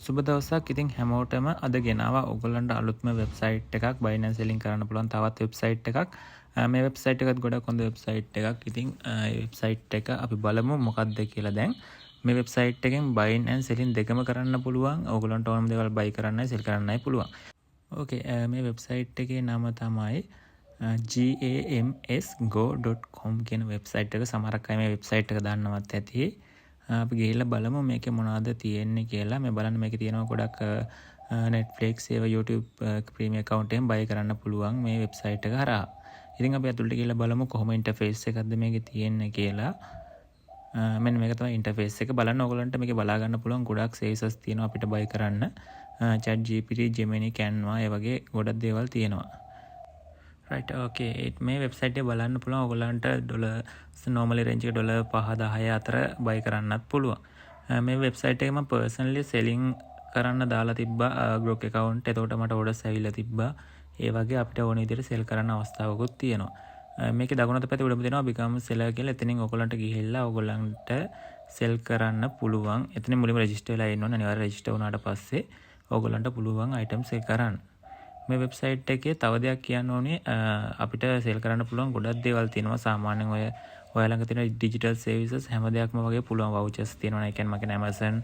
සුබ දවසක්. ඉතින් හැමෝටම අද ගෙනාවා ඔයගොල්ලන්ට අලුත්ම වෙබ්සයිට් එකක් Binance වලින් කරන්න පුළුවන් තවත් වෙබ්සයිට් එකක්. මේ වෙබ්සයිට් එකත් ගොඩක් හොඳ වෙබ්සයිට් එකක්. ඉතින් මේ වෙබ්සයිට් එක අපි බලමු මොකක්ද කියලා දැන්. මේ වෙබ්සයිට් එකෙන් Binance වලින් දෙකම කරන්න පුළුවන්. ඔයගොල්ලන්ට ඕනම දේවල් buy කරන්නයි sell කරන්නයි පුළුවන්. ඕකේ, මේ වෙබ්සයිට් එකේ නම තමයි gamsgo.com කියන වෙබ්සයිට් එක. සමහරක් අය මේ වෙබ්සයිට් එක දන්නවත් ඇති. අපි ගිහිල්ලා බලමු මේකේ මොනවද තියෙන්නේ කියලා. මේ බලන්න මේකේ තියෙනවා ගොඩක් Netflix ඒවා YouTube premium account එකෙන් buy කරන්න පුළුවන් මේ වෙබ්සයිට් එක හරහා. ඉතින් අපි අතුලට ගිහිල්ලා බලමු කොහොම interface එකක්ද මේකේ තියෙන්නේ කියලා. මෙන්න මේක තමයි interface එක. බලන්න ඔයගලන්ට මේකේ බලා ගන්න පුළුවන් ගොඩක් services තියෙනවා අපිට buy කරන්න. ChatGPT, Gemini, Canva ඒ වගේ ගොඩක් දේවල් තියෙනවා. right, okay, මේ වෙබ්සයිට් එක බලන්න පුළුවන් ඔයගලන්ට ඩොලර් normally range එක ඩොලර් 5-10 අතර buy කරන්නත් පුළුවන්. මේ වෙබ්සයිට් එකේ මම personally selling කරන්න දාලා තිබ්බා grok account. එතකොට මට orders ඇවිල්ලා තිබ්බා. ඒ වගේ අපිට ඕන විදිහට sell කරන්න අවස්ථාවකුත් තියෙනවා. මේකේ දකුණත පැත්තේ උඩම තියෙනවා become seller කියලා. එතනින් ඔයගලන්ට ගිහිල්ලා ඔයගලන්ට sell කරන්න පුළුවන්. එතනින් මුලින්ම register වෙලා ඉන්න ඕනේ. අනිවාර්යයෙන් register වුණාට පස්සේ ඔයගලන්ට පුළුවන් item sell කරන්න. මේ වෙබ්සයිට් එකේ තව දෙයක් කියන්න ඕනේ අපිට සෙල් කරන්න පුළුවන් ගොඩක් දේවල් තියෙනවා. සාමාන්‍යයෙන් ඔය ළඟ තියෙන ඩිජිටල් සර්විසස් හැම දෙයක්ම වගේ පුළුවන් වවුචර්ස් තියෙනවා. ඒ කියන්නේ මම කියන්නේ Amazon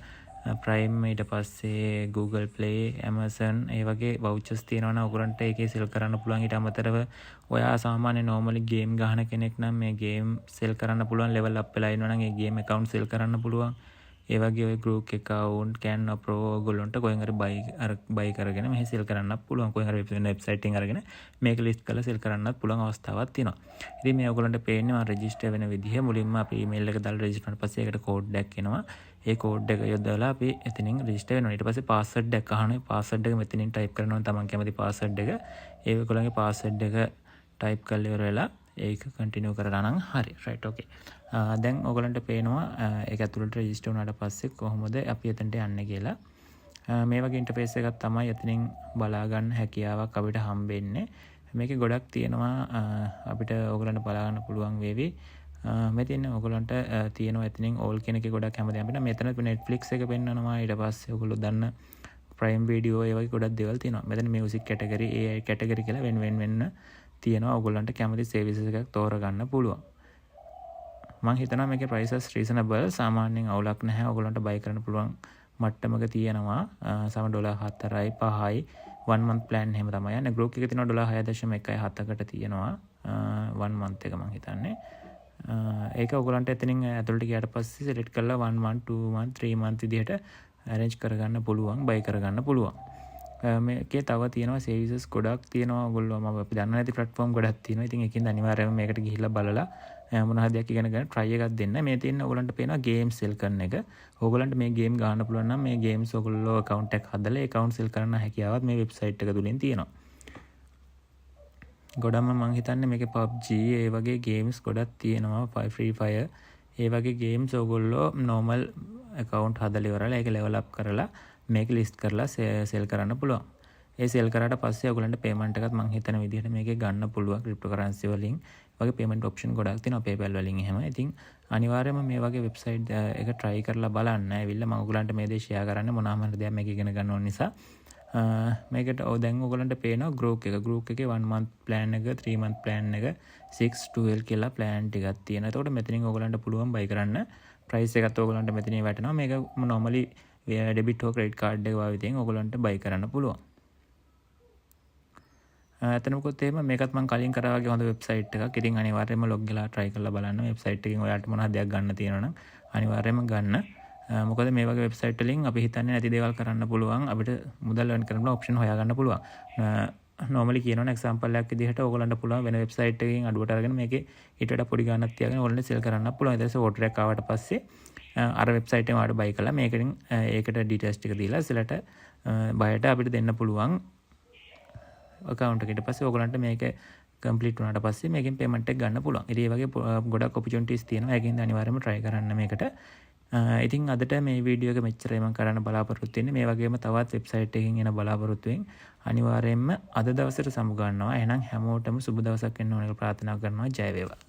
Prime ඊට පස්සේ Google Play, Amazon ඒ වගේ වවුචර්ස් තියෙනවා නම් ඔයගොල්ලන්ට ඒකේ සෙල් කරන්න පුළුවන්. ඊට අමතරව ඔයා සාමාන්‍ය normally game ගහන කෙනෙක් නම් මේ game සෙල් කරන්න පුළුවන්. level up වෙලා ඉන්නවා නම් ඒ game account සෙල් කරන්න පුළුවන්. ඒ වගේ ඔය group account Canva Pro ඔයගොල්ලන්ට කොහෙන් හරි buy කරගෙන මෙහි sell කරන්නත් පුළුවන්. කොහෙන් හරි website එකෙන් අරගෙන මේක list කරලා sell කරන්නත් පුළුවන් අවස්ථාවක් තියෙනවා. ඉතින් මේ ඔයගොල්ලන්ට පේන්නේ මම register වෙන විදිහ. මුලින්ම අපි email එක දාලා register කරන පස්සේ ඒකට code එකක් එනවා. ඒ code එක යොදලා අපි එතනින් register වෙනවා. ඊට පස්සේ password එකක් අහනවා. password එක මෙතනින් type කරනවා. තමන් කැමති password එක. ඒ ඔයගොල්ලන්ගේ password එක type කරලා ඉවර වෙලා ඒක continue කරලා නම් හරි. right, okay. දැන් ඔයගලන්ට පේනවා ඒක ඇතුළට රෙජිස්ටර් වුණාට පස්සේ කොහොමද අපි එතනට යන්නේ කියලා. මේ වගේ ඉන්ටර්ෆේස් එකක් තමයි එතනින් බලා ගන්න හැකියාවක් අපිට හම්බෙන්නේ. මේකේ ගොඩක් තියෙනවා අපිට ඔයගලන්ට බලා ගන්න පුළුවන් වේවි. මෙතන ඔයගලන්ට තියෙනවා එතනින් all කියන එකේ ගොඩක් හැමදේම අපිට මෙතන Netflix එක පෙන්වනවා. ඊට පස්සේ ඔයගොල්ලෝ දන්න Prime Video ඒ වගේ ගොඩක් දේවල් තියෙනවා. මෙතන music category, AI category කියලා වෙන තියෙනවා. ඔයගලන්ට කැමති services එකක් තෝරගන්න පුළුවන්. මම හිතනවා මේකේ prices reasonable. සාමාන්‍යයෙන් අවුලක් නැහැ. ඔයගොල්ලන්ට buy කරන්න පුළුවන් මට්ටමක තියෙනවා. සම ඩොලර් 4යි 5යි 1 month plan එහෙම තමයි යන්නේ. group එකේ තියෙනවා ඩොලර් 6.17කට තියෙනවා 1 month එක මම හිතන්නේ. ඒක ඔයගොල්ලන්ට එතනින් ඇතුළට ගියාට පස්සේ select කරලා 1 month 2 month 3 month විදිහට arrange කරගන්න පුළුවන්, buy කරගන්න පුළුවන්. මේකේ තව තියෙනවා services ගොඩක් තියෙනවා. ඔයගොල්ලෝ අපි දන්න නැති platform ගොඩක් තියෙනවා. ඉතින් ඒකින්ද අනිවාර්යයෙන්ම මේකට ගිහිල්ලා බලලා මොන හරි දෙයක් ඉගෙන ගන්න try එකක් දෙන්න. මේ තියෙන ඔයගොල්ලන්ට පේනවා game sell කරන එක. ඔයගොල්ලන්ට මේ game ගහන්න පුළුවන් නම් මේ games ඔයගොල්ලෝ account එකක් හදලා account sell කරන්න හැකියාවක් මේ website එක තුලින් තියෙනවා. ගොඩක්ම මම හිතන්නේ මේකේ PUBG ඒ වගේ games ගොඩක් තියෙනවා. Free Fire ඒ වගේ games ඔයගොල්ලෝ normal account හදලා ඉවරලා ඒක level up කරලා මේක list කරලා sell කරන්න පුළුවන්. ඒ sell කරාට පස්සේ ඔයගොල්ලන්ට payment එකත් මම හිතන විදිහට මේකේ ගන්න පුළුවන් cryptocurrency වලින්. වගේ payment option ගොඩක් තියෙනවා PayPal වලින් එහෙම. ඉතින් අනිවාර්යයෙන්ම මේ වගේ website එක try කරලා බලන්න. ඇවිල්ලා මම ඔයගොල්ලන්ට මේ දේ share කරන්න මොනවාම හරි දෙයක් මේක ඉගෙන ගන්න ඕන නිසා. මේකට දැන් ඔයගොල්ලන්ට පේනවා group එක. group එකේ 1 month plan එක, 3 month plan එක, 6-12 කියලා plan ටිකක් තියෙනවා. එතකොට මෙතනින් ඔයගොල්ලන්ට පුළුවන් buy කරන්න. price එකත් ඔයගොල්ලන්ට මෙතනින් වැටෙනවා. මේක normally debit or credit card එක වගේ ඔයගොල්ලන්ට buy කරන්න පුළුවන්. එතනකොත් එහෙම මේකත් මම කලින් කරා වගේ හොඳ වෙබ්සයිට් එකක්. ඉතින් අනිවාර්යයෙන්ම log වෙලා try කරලා බලන්න. වෙබ්සයිට් එකෙන් ඔයාලට මොන හරි දෙයක් ගන්න තියෙනවා නම් අනිවාර්යයෙන්ම ගන්න. මොකද මේ වගේ වෙබ්සයිට් වලින් අපි හිතන්නේ නැති දේවල් කරන්න පුළුවන්. අපිට මුදල් earn කරන්න option හොයාගන්න පුළුවන්. normally කියනවනේ example එකක් විදිහට ඕගොල්ලන්ට පුළුවන් වෙන වෙබ්සයිට් එකකින් අඩුවට අරගෙන මේකේ ඊට වඩා පොඩි ගාණක් තියාගෙන ඕගොල්ලන්ට sell කරන්න පුළුවන්. ඊට පස්සේ order එකක් ආවට පස්සේ අර වෙබ්සයිට් එකෙන් ආඩර් buy කළා මේකෙන් ඒකට details ටික දීලා sellට buyer අපිට දෙන්න පුළුවන් account එකට. පස්සේ ඔයගලන්ට මේක complete වුණාට පස්සේ මේකෙන් payment එක ගන්න පුළුවන්. ඉතින් මේ වගේ ගොඩක් opportunities තියෙනවා. ඒකෙන්ද අනිවාර්යයෙන්ම try කරන්න මේකට. ඉතින් අදට මේ වීඩියෝ එක මෙච්චරයි මම කරන්න බලාපොරොත්තු වෙන්නේ. මේ වගේම තවත් වෙබ්සයිට් එකකින් එන බලාපොරොත්තු වෙමින් අනිවාර්යයෙන්ම අද දවසට සමු ගන්නවා. එහෙනම් හැමෝටම සුබ දවසක් වෙන්න ඕන කියලා ප්‍රාර්ථනා කරනවා. ජය වේවා.